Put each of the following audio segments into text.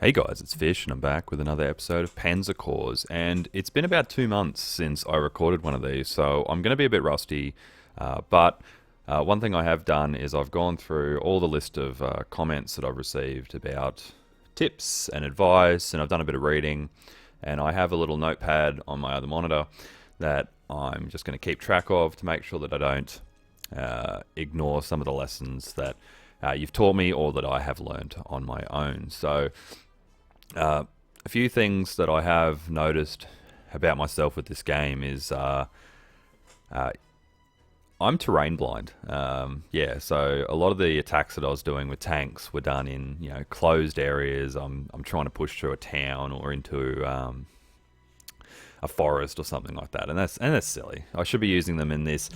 Hey guys, it's Fish, and I'm back with another episode of Panzer Corps. And it's been about 2 months since I recorded one of these, so I'm going to be a bit rusty. But one thing I have done is I've gone through all the list of comments that I've received about tips and advice, and I've done a bit of reading. And I have a little notepad on my other monitor that I'm just going to keep track of to make sure that I don't ignore some of the lessons that you've taught me or that I have learned on my own. So a few things that I have noticed about myself with this game is I'm terrain blind. So a lot of the attacks that I was doing with tanks were done in closed areas. I'm trying to push through a town or into a forest or something like that, and that's silly. I should be using them in this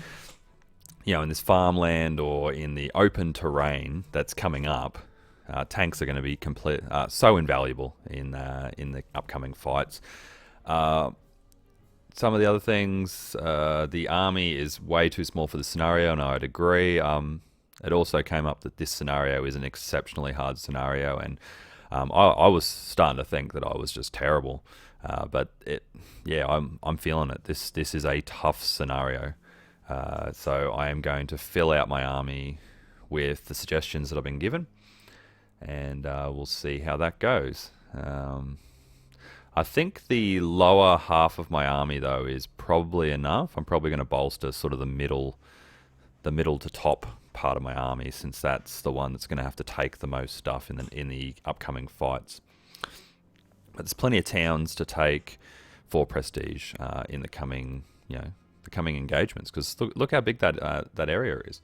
in this farmland or in the open terrain that's coming up. Tanks are going to be so invaluable in the upcoming fights. Some of the other things, the army is way too small for the scenario, and I'd agree. It also came up that this scenario is an exceptionally hard scenario, and I was starting to think that I was just terrible. I'm feeling it. This is a tough scenario. So I am going to fill out my army with the suggestions that I've been given, and we'll see how that goes. I think the lower half of my army, though, is probably enough. I'm probably going to bolster sort of the middle to top part of my army, since that's the one that's going to have to take the most stuff in the upcoming fights. But there's plenty of towns to take for prestige in the coming engagements, because look how big that area is.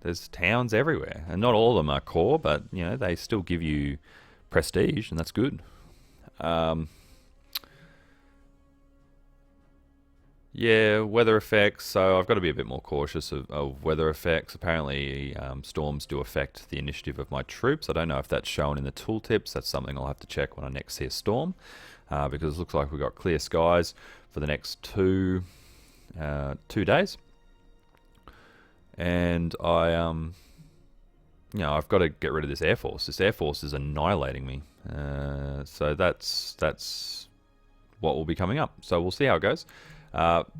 There's towns everywhere, and not all of them are core, but they still give you prestige, and that's good. Weather effects. So I've got to be a bit more cautious of weather effects. Apparently, storms do affect the initiative of my troops. I don't know if that's shown in the tooltips. That's something I'll have to check when I next see a storm, because it looks like we've got clear skies for the next 2 days. And I've got to get rid of this Air Force. This Air Force is annihilating me. So that's what will be coming up. So we'll see how it goes.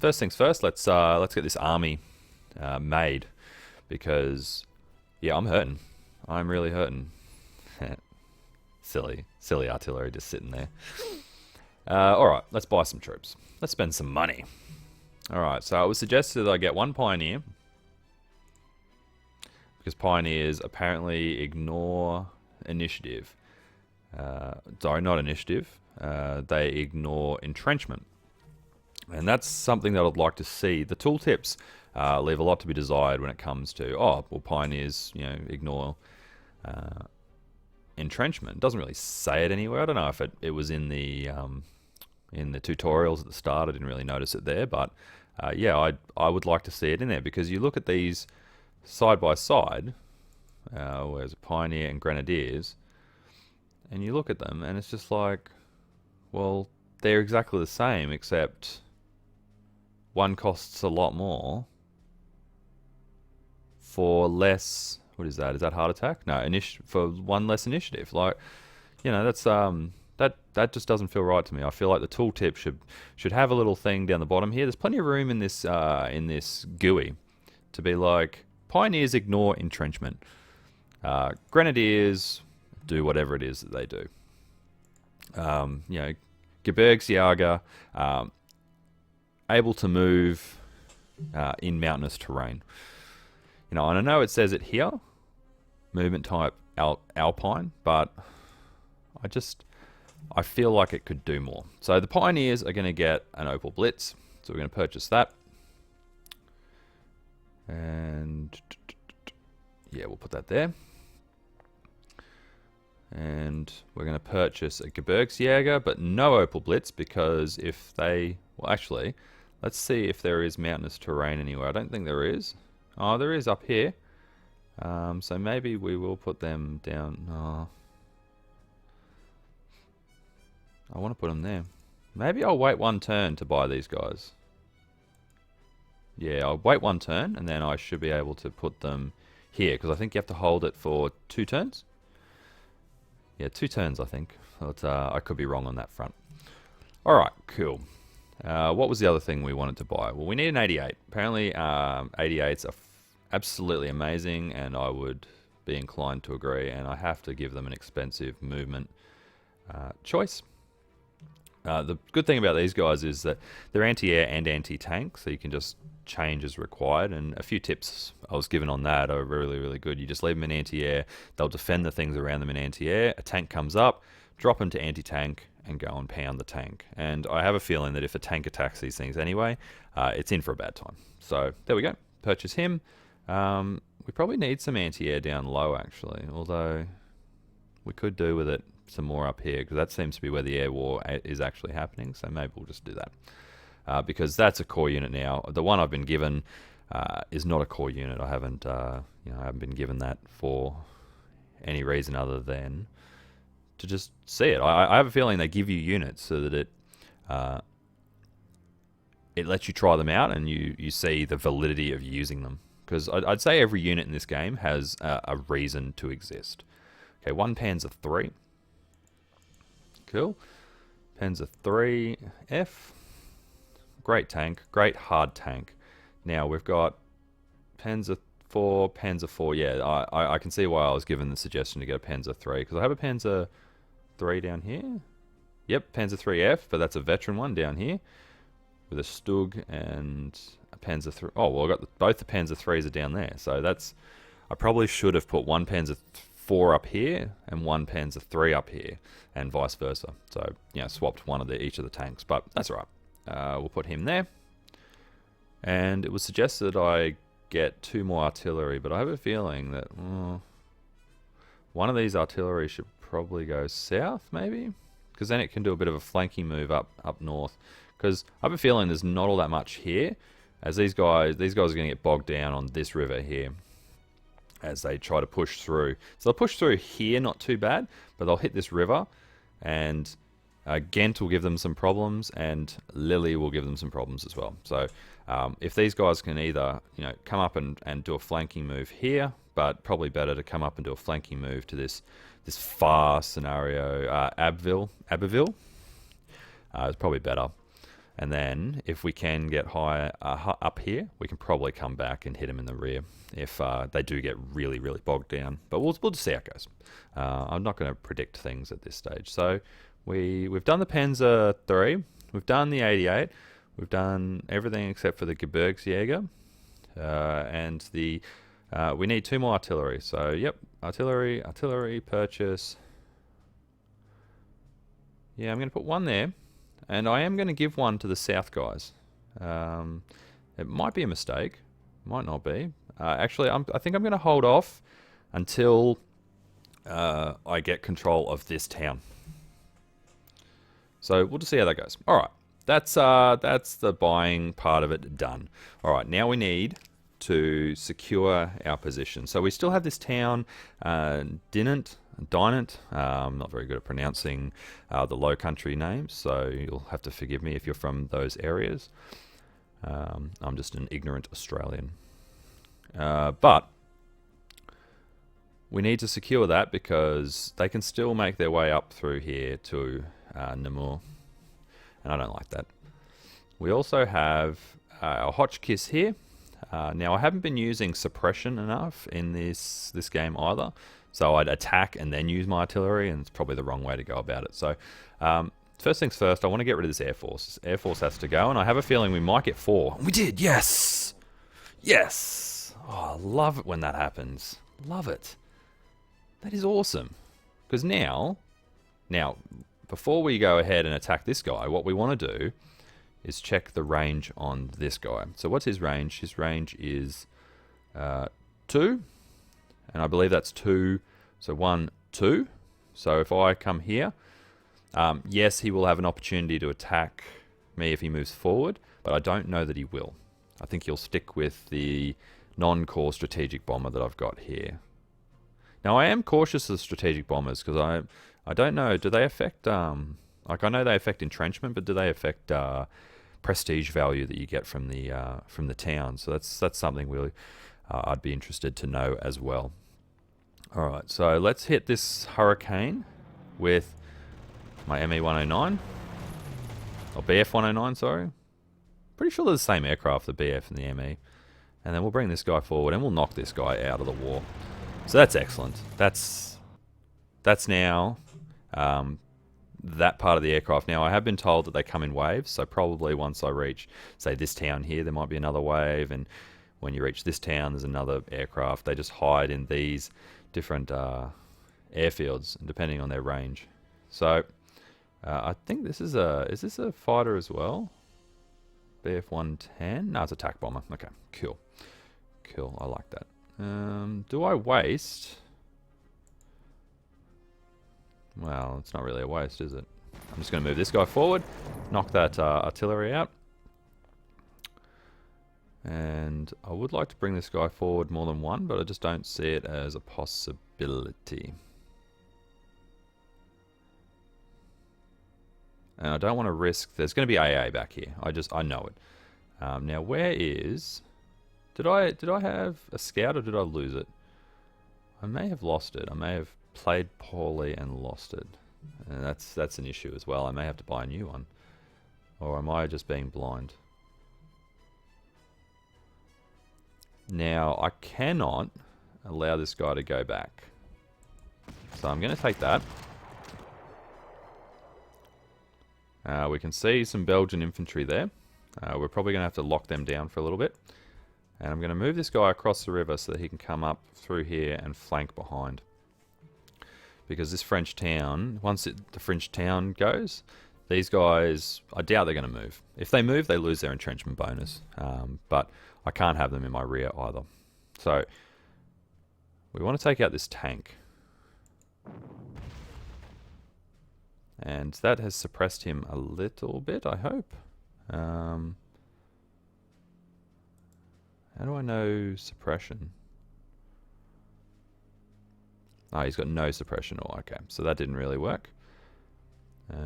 First things first, let's get this army made, because I'm hurting. I'm really hurting. Silly artillery just sitting there. All right, let's buy some troops. Let's spend some money. All right, so it was suggested that I get one pioneer, because pioneers apparently ignore initiative. Sorry, not initiative. They ignore entrenchment. And that's something that I'd like to see. The tooltips leave a lot to be desired when it comes to, pioneers, ignore entrenchment. It doesn't really say it anywhere. I don't know if it was in the tutorials at the start. I didn't really notice it there, but I would like to see it in there, because you look at these side by side, where's a pioneer and grenadiers, and you look at them, and it's just like, well, they're exactly the same, except one costs a lot more for less. What is that? Is that heart attack? No, for one less initiative. Like, that's that just doesn't feel right to me. I feel like the tooltip should have a little thing down the bottom here. There's plenty of room in this GUI to be like, pioneers ignore entrenchment. Grenadiers do whatever it is that they do. Gebirgsjäger, able to move in mountainous terrain. And I know it says it here, movement type alpine, but I feel like it could do more. So the pioneers are going to get an Opal Blitz, so we're going to purchase that. And we'll put that there. And we're going to purchase a Gebirgsjäger, but no Opal Blitz, because actually, let's see if there is mountainous terrain anywhere. I don't think there is. Oh, there is up here. So maybe we will put them down. Oh. I want to put them there. Maybe I'll wait one turn to buy these guys. Yeah, I'll wait one turn, and then I should be able to put them here, because I think you have to hold it for 2 turns. Yeah, 2 turns, I think. But, I could be wrong on that front. Alright, cool. What was the other thing we wanted to buy? Well, we need an 88. Apparently, 88s are absolutely amazing, and I would be inclined to agree, and I have to give them an expensive movement choice. The good thing about these guys is that they're anti-air and anti-tank, so you can just change as required, and a few tips I was given on that are really, really good. You just leave them in anti-air, they'll defend the things around them in anti-air, a tank comes up, drop them to anti-tank, and go and pound the tank. And I have a feeling that if a tank attacks these things anyway, it's in for a bad time. So there we go, purchase him. We probably need some anti-air down low, actually, although we could do with it some more up here, because that seems to be where the air war is actually happening, so maybe we'll just do that. Because that's a core unit now. The one I've been given is not a core unit. I haven't been given that for any reason other than to just see it. I have a feeling they give you units so that it lets you try them out and you see the validity of using them. Because I'd say every unit in this game has a reason to exist. Okay, 1 Panzer 3. Cool. Panzer 3F. Great tank. Great hard tank. Now we've got Panzer 4, Panzer 4. Yeah, I can see why I was given the suggestion to get a Panzer 3. Because I have a Panzer 3 down here. Yep, Panzer 3F, but that's a veteran one down here. With a Stug and a Panzer 3. Oh, well, I got both the Panzer 3s are down there. So that's... I probably should have put 1 Panzer 4 up here and 1 Panzer 3 up here, and vice versa. So, swapped one of each of the tanks, but that's all right. We'll put him there. And it was suggested I get 2 more artillery, but I have a feeling that one of these artillery should probably go south, maybe? Because then it can do a bit of a flanking move up north. Because I have a feeling there's not all that much here, as these guys are going to get bogged down on this river here as they try to push through. So they'll push through here, not too bad, but they'll hit this river, and Ghent will give them some problems, and Lily will give them some problems as well. So if these guys can either come up and do a flanking move here, but probably better to come up and do a flanking move to this far scenario, Abbeville. It's probably better. And then if we can get higher up here, we can probably come back and hit them in the rear if they do get really, really bogged down. But we'll just see how it goes. I'm not going to predict things at this stage. So we've done the Panzer 3, we've done the 88, we've done everything except for the Gebirgsjäger, and we need 2 more artillery. So yep, artillery purchase. Yeah, I'm going to put 1 there. And I am going to give 1 to the south guys. It might be a mistake. Might not be. Actually, I think I'm going to hold off until I get control of this town. So we'll just see how that goes. All right. That's the buying part of it done. All right. Now we need to secure our position. So we still have this town, Dinant. I'm not very good at pronouncing the low country names, so you'll have to forgive me if you're from those areas. I'm just an ignorant Australian. But we need to secure that because they can still make their way up through here to Namur, and I don't like that. We also have our Hotchkiss here. Now I haven't been using suppression enough in this game either. So I'd attack and then use my artillery, and it's probably the wrong way to go about it. So first things first, I want to get rid of this Air Force. This Air Force has to go, and I have a feeling we might get 4. We did, yes! Yes! Oh, I love it when that happens. Love it. That is awesome. Because now, before we go ahead and attack this guy, what we want to do is check the range on this guy. So what's his range? His range is 2. And I believe that's 2. So 1, 2. So if I come here, yes, he will have an opportunity to attack me if he moves forward, but I don't know that he will. I think he'll stick with the non-core strategic bomber that I've got here. Now I am cautious of strategic bombers because I don't know, do they affect, like I know they affect entrenchment, but do they affect prestige value that you get from the town? So that's something really I'd be interested to know as well. Alright, so let's hit this hurricane with my ME-109. Or BF-109, sorry. Pretty sure they're the same aircraft, the BF and the ME. And then we'll bring this guy forward and we'll knock this guy out of the war. So that's excellent. That's now that part of the aircraft. Now, I have been told that they come in waves, so probably once I reach, say, this town here, there might be another wave, and when you reach this town, there's another aircraft. They just hide in these different airfields, depending on their range. So, I think this is this a fighter as well? BF-110? No, it's a attack bomber. Okay, cool. Cool, I like that. Do I waste... Well, it's not really a waste, is it? I'm just going to move this guy forward, knock that artillery out. And I would like to bring this guy forward more than one, but I just don't see it as a possibility. And I don't want to risk... There's going to be AA back here. I know it. Now, where is... Did I have a scout or did I lose it? I may have lost it. I may have played poorly and lost it. And that's an issue as well. I may have to buy a new one. Or am I just being blind? Now, I cannot allow this guy to go back. So I'm going to take that. We can see some Belgian infantry there. We're probably going to have to lock them down for a little bit. And I'm going to move this guy across the river so that he can come up through here and flank behind. Because this French town, once the French town goes, these guys, I doubt they're going to move. If they move, they lose their entrenchment bonus. But I can't have them in my rear either. So, we want to take out this tank. And that has suppressed him a little bit, I hope. How do I know suppression? Oh, he's got no suppression. Oh, okay. So that didn't really work. If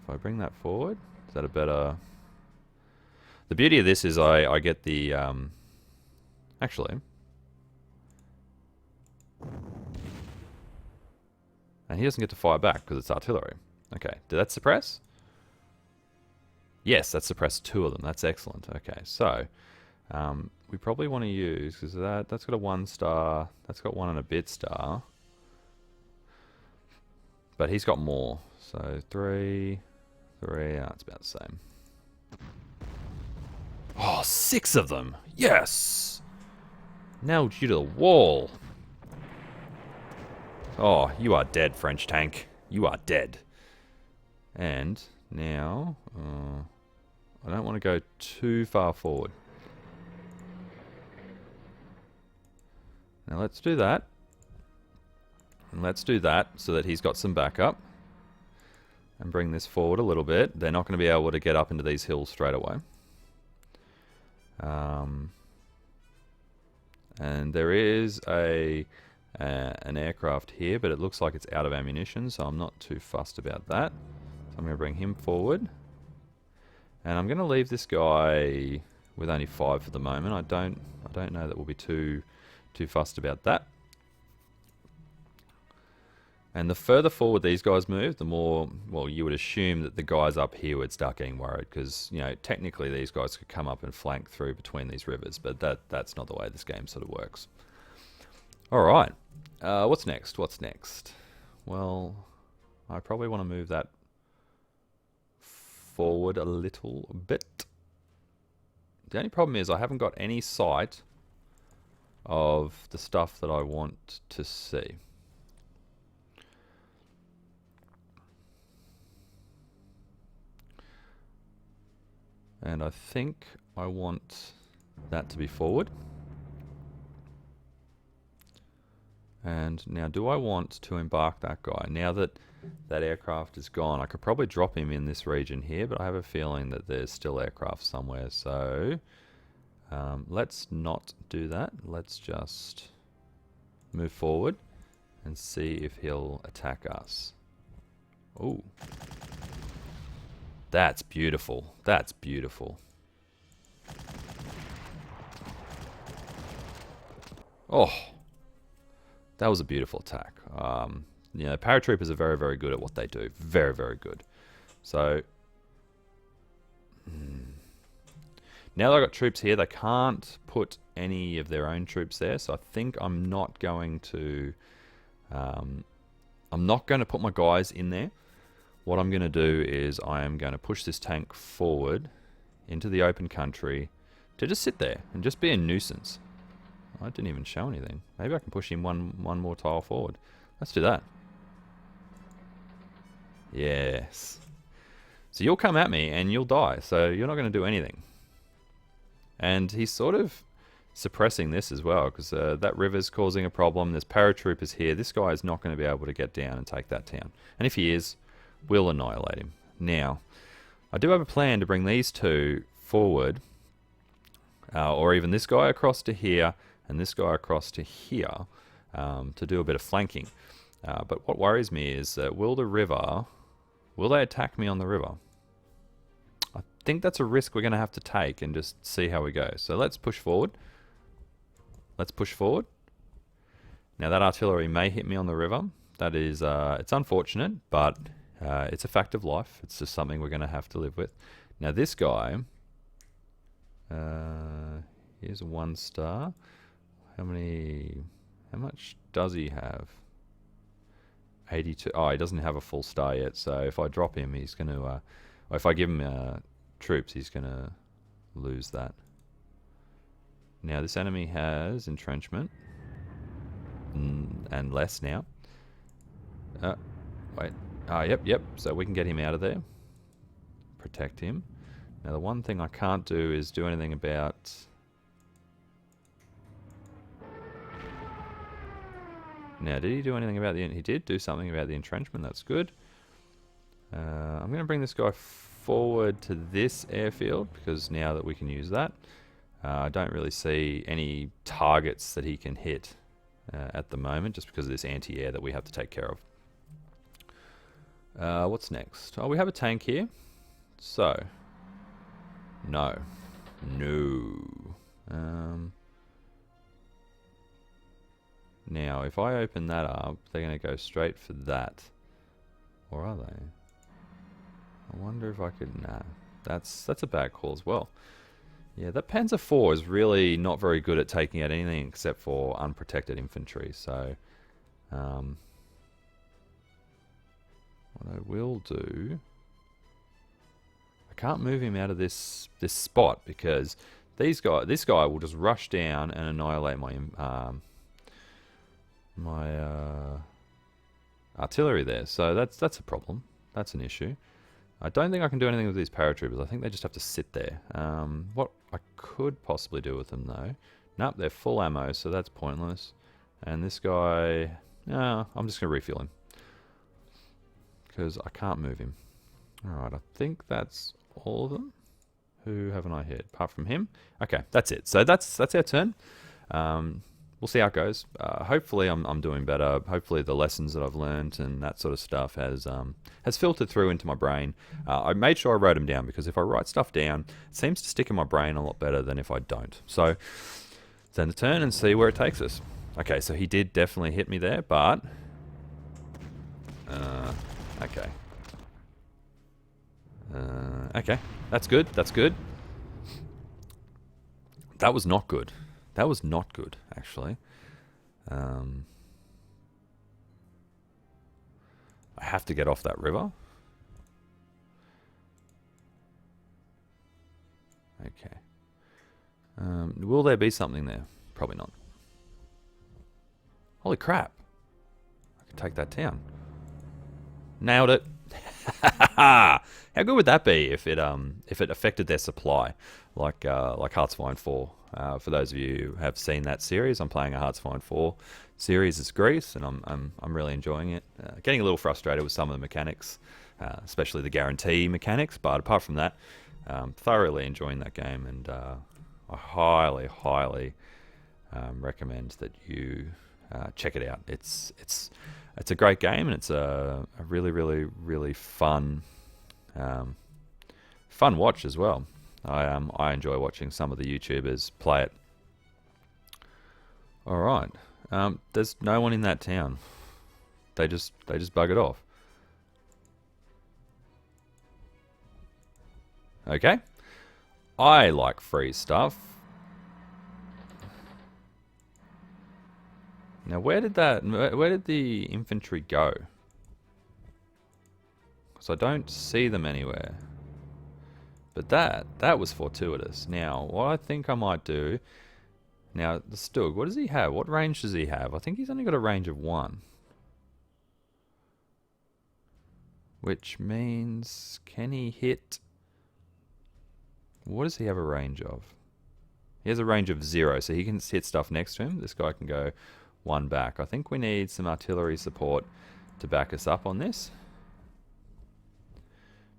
I bring that forward, is that a better... The beauty of this is I get the... Actually... And he doesn't get to fire back because it's artillery. Okay, did that suppress? Yes, that suppressed 2 of them. That's excellent. Okay, so... we probably want to use, because that's got a 1 star, that's got 1 and a bit star. But he's got more. So 3, it's about the same. Oh, 6 of them! Yes! Nailed you to the wall. Oh, you are dead, French tank. You are dead. And now, I don't want to go too far forward. Now let's do that. And let's do that so that he's got some backup. And bring this forward a little bit. They're not going to be able to get up into these hills straight away. And there is an aircraft here, but it looks like it's out of ammunition, so I'm not too fussed about that. So I'm going to bring him forward. And I'm going to leave this guy with only 5 for the moment. I don't know that we'll be too fussed about that. And the further forward these guys move, the more, well, you would assume that the guys up here would start getting worried because, you know, technically these guys could come up and flank through between these rivers, but that's not the way this game sort of works. All right. What's next? What's next? Well, I probably want to move that forward a little bit. The only problem is I haven't got any sight of the stuff that I want to see. And I think I want that to be forward. And now, do I want to embark that guy? Now that that aircraft is gone, I could probably drop him in this region here, but I have a feeling that there's still aircraft somewhere. So let's not do that. Let's just move forward and see if he'll attack us. Ooh. That's beautiful. That's beautiful. Oh. That was a beautiful attack. you know, paratroopers are very, very good at what they do. Very, very good. So now that I've got troops here, they can't put any of their own troops there. So I think I'm not going to put my guys in there. What I'm going to do is I am going to push this tank forward into the open country to just sit there and just be a nuisance. I didn't even show anything. Maybe I can push him one more tile forward. Let's do that. Yes. So you'll come at me and you'll die. So you're not going to do anything. And he's sort of suppressing this as well, because that river's causing a problem. There's paratroopers here. This guy is not going to be able to get down and take that town. And if he is, we'll annihilate him. Now, I do have a plan to bring these two forward, or even this guy across to here and this guy across to here, to do a bit of flanking. But what worries me is that will they attack me on the river? I think that's a risk we're going to have to take and just see how we go. So let's push forward. Let's push forward. Now that artillery may hit me on the river. That is, it's unfortunate, but it's a fact of life. It's just something we're going to have to live with. Now this guy, here's a 1 star. How much does he have? 82. Oh, he doesn't have a full star yet. So if I drop him, he's going to, or if I give him troops, he's going to lose that. Now this enemy has entrenchment and less now. Wait. Yep. So we can get him out of there. Protect him. Now the one thing I can't do is do anything about... Now, did he do anything about the... He did do something about the entrenchment. That's good. I'm going to bring this guy forward to this airfield, because now that we can use that, I don't really see any targets that he can hit at the moment, just because of this anti-air that we have to take care of. What's next? Oh, we have a tank here. So, no. Now, if I open that up, they're going to go straight for that. Or are they? I wonder if I could... Nah, that's a bad call as well. Yeah, that Panzer IV is really not very good at taking out anything except for unprotected infantry. So, what I will do... I can't move him out of this spot, because this guy will just rush down and annihilate my artillery there. So that's a problem. That's an issue. I don't think I can do anything with these paratroopers. I think they just have to sit there. What I could possibly do with them, though... Nope, they're full ammo, so that's pointless. And this guy... No, I'm just going to refuel him, because I can't move him. Alright, I think that's all of them. Who haven't I hit? Apart from him? Okay, that's it. So that's our turn. We'll see how it goes. Hopefully I'm doing better. Hopefully the lessons that I've learned and that sort of stuff has filtered through into my brain. I made sure I wrote them down, because if I write stuff down, it seems to stick in my brain a lot better than if I don't. So let's end the turn and see where it takes us. Okay, so he did definitely hit me there, but... okay. Okay, that's good, that's good. That was not good. That was not good, actually. I have to get off that river. Okay. Will there be something there? Probably not. Holy crap. I could take that town. Nailed it. How good would that be if it affected their supply, like Hearts of Iron 4? For those of you who have seen that series, I'm playing a Hearts of Iron 4 series as Greece, and I'm really enjoying it. Getting a little frustrated with some of the mechanics, especially the guarantee mechanics, but apart from that, thoroughly enjoying that game, and I highly recommend that you check it out. It's a great game, and it's a really fun watch as well. I enjoy watching some of the YouTubers play it. All right, there's no one in that town. they just buggered off. Okay. I like free stuff. Now, where did the infantry go? Because I don't see them anywhere. But that was fortuitous. Now, what I think I might do... Now, the Stug, what does he have? What range does he have? I think he's only got a range of 1. Which means... Can he hit... What does he have a range of? He has a range of 0, so he can hit stuff next to him. This guy can go 1 back. I think we need some artillery support to back us up on this.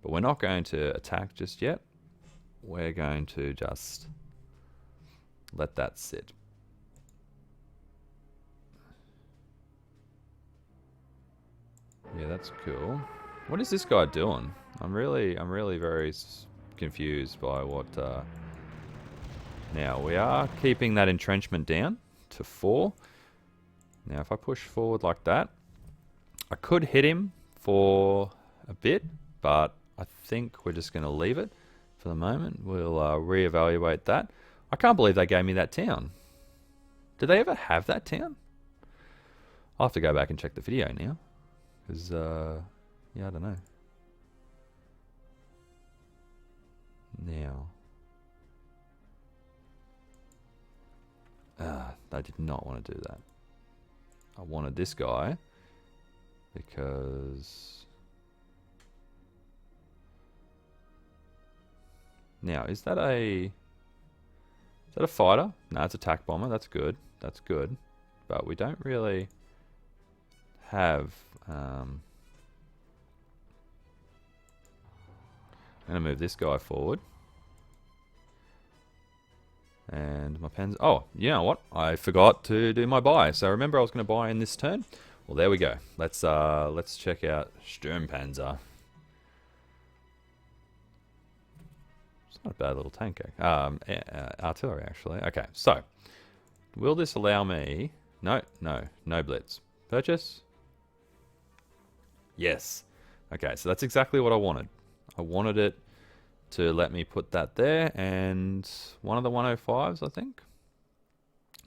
But we're not going to attack just yet. We're going to just let that sit. Yeah, that's cool. What is this guy doing? I'm really very confused by what... Now, we are keeping that entrenchment down to 4. Now, if I push forward like that, I could hit him for a bit, but I think we're just going to leave it for the moment. We'll reevaluate that. I can't believe they gave me that town. Did they ever have that town? I'll have to go back and check the video now. Because, yeah, I don't know. Now. I did not want to do that. I wanted this guy because... Now, is that a fighter? No, it's a attack bomber. That's good. That's good. But we don't really have... I'm going to move this guy forward. And my pens... Oh, you know what? I forgot to do my buy. So remember I was going to buy in this turn? Well, there we go. Let's check out Sturmpanzer. It's not a bad little tank. Artillery, actually. Okay, so. Will this allow me... No blitz. Purchase? Yes. Okay, so that's exactly what I wanted. I wanted it to let me put that there, and one of the 105s, I think.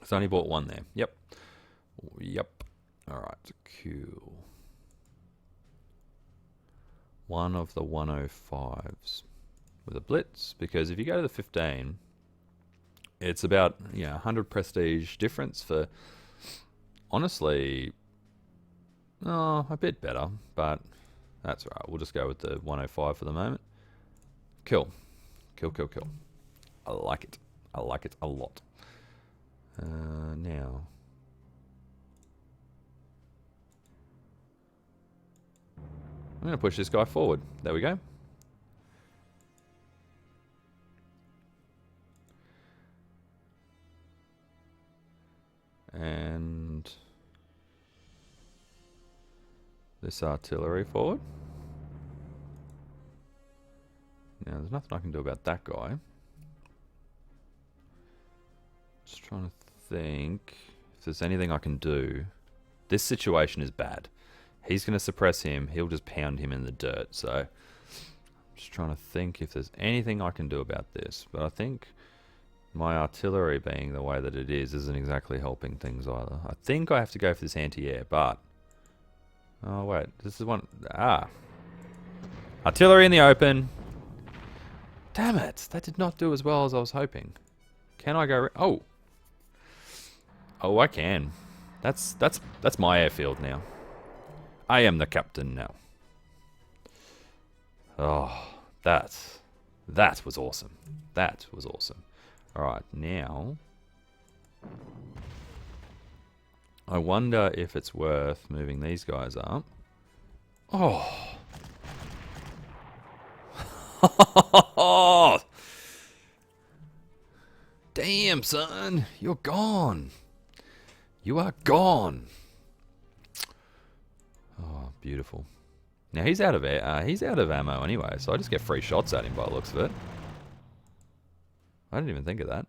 It's only bought one there. Yep. Alright, cool. One of the 105s with a blitz, because if you go to the 15, it's about 100 prestige difference for, honestly, a bit better, but that's all right. We'll just go with the 105 for the moment. Cool. I like it. I like it a lot. Now. I'm going to push this guy forward. There we go. And this artillery forward. Now, there's nothing I can do about that guy. Just trying to think if there's anything I can do. This situation is bad. He's going to suppress him. He'll just pound him in the dirt. So, I'm just trying to think if there's anything I can do about this. But I think my artillery being the way that it is isn't exactly helping things either. I think I have to go for this anti-air, but... Oh, wait. This is one... Artillery in the open. Damn it! That did not do as well as I was hoping. Can I go... Oh! Oh, I can. That's my airfield now. I am the captain now. Oh, that was awesome. That was awesome. Alright, now... I wonder if it's worth moving these guys up. Oh! Damn, son, you're gone. You are gone. Oh, beautiful. Now he's out of air. He's out of ammo anyway, so I just get free shots at him by the looks of it. I didn't even think of that.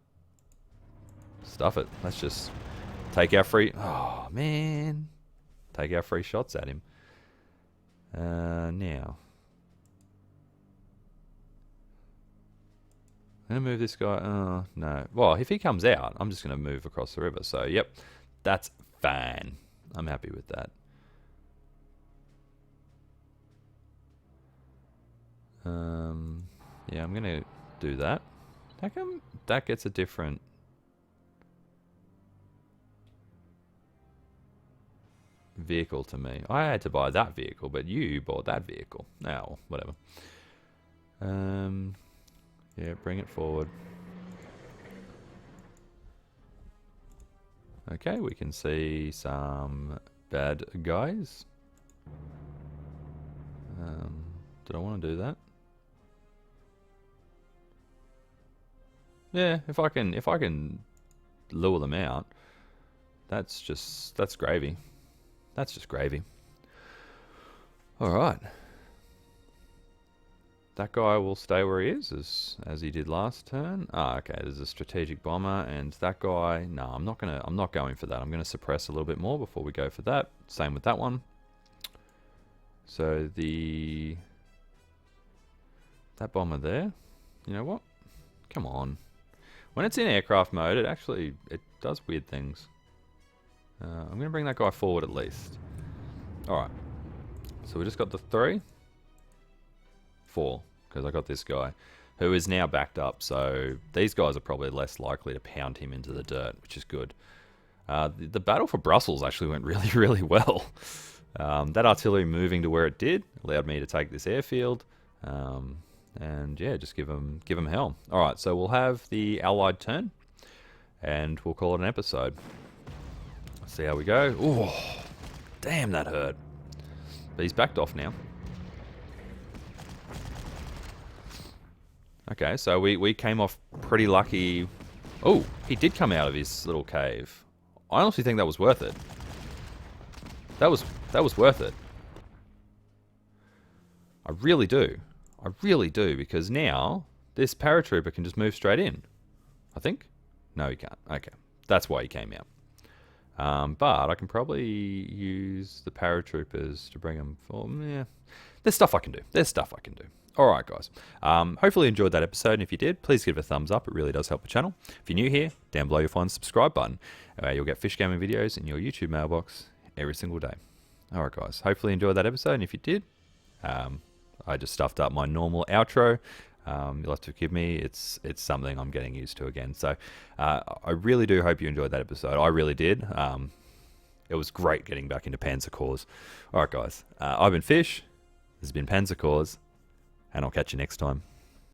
Stuff it. Let's just take our free. Oh man, take our free shots at him. Now. I'm going to move this guy. Oh, no. Well, if he comes out, I'm just going to move across the river. So, yep, that's fine. I'm happy with that. Yeah, I'm going to do that. How come that gets a different... vehicle to me? I had to buy that vehicle, but you bought that vehicle. Oh, whatever. Yeah, bring it forward. Okay, we can see some bad guys. Did I want to do that? Yeah, if I can lure them out, that's gravy. That's just gravy. All right. That guy will stay where he is as he did last turn. Ah, okay. There's a strategic bomber, and that guy. No, I'm not going for that. I'm gonna suppress a little bit more before we go for that. Same with that one. So that bomber there. You know what? Come on. When it's in aircraft mode, it does weird things. I'm gonna bring that guy forward at least. All right. So we just got the 3, 4. Because I got this guy, who is now backed up. So these guys are probably less likely to pound him into the dirt, which is good. The battle for Brussels actually went really, really well. That artillery moving to where it did allowed me to take this airfield. And yeah, just give them hell. All right, so we'll have the Allied turn, and we'll call it an episode. See how we go. Oh, damn, that hurt. But he's backed off now. Okay, so we came off pretty lucky. Oh, he did come out of his little cave. I honestly think that was worth it. That was worth it. I really do. I really do, because now this paratrooper can just move straight in. I think? No, he can't. Okay, that's why he came out. But I can probably use the paratroopers to bring them forward. Yeah, there's stuff I can do. Alright guys, hopefully you enjoyed that episode, and if you did, please give it a thumbs up. It really does help the channel. If you're new here, down below you'll find the subscribe button. You'll get fish gaming videos in your YouTube mailbox every single day. Alright guys, hopefully you enjoyed that episode, and if you did, I just stuffed up my normal outro. You'll have to forgive me, it's something I'm getting used to again. So I really do hope you enjoyed that episode. I really did. It was great getting back into Panzer Corps. Alright guys, I've been Fish, this has been Panzer Corps, and I'll catch you next time.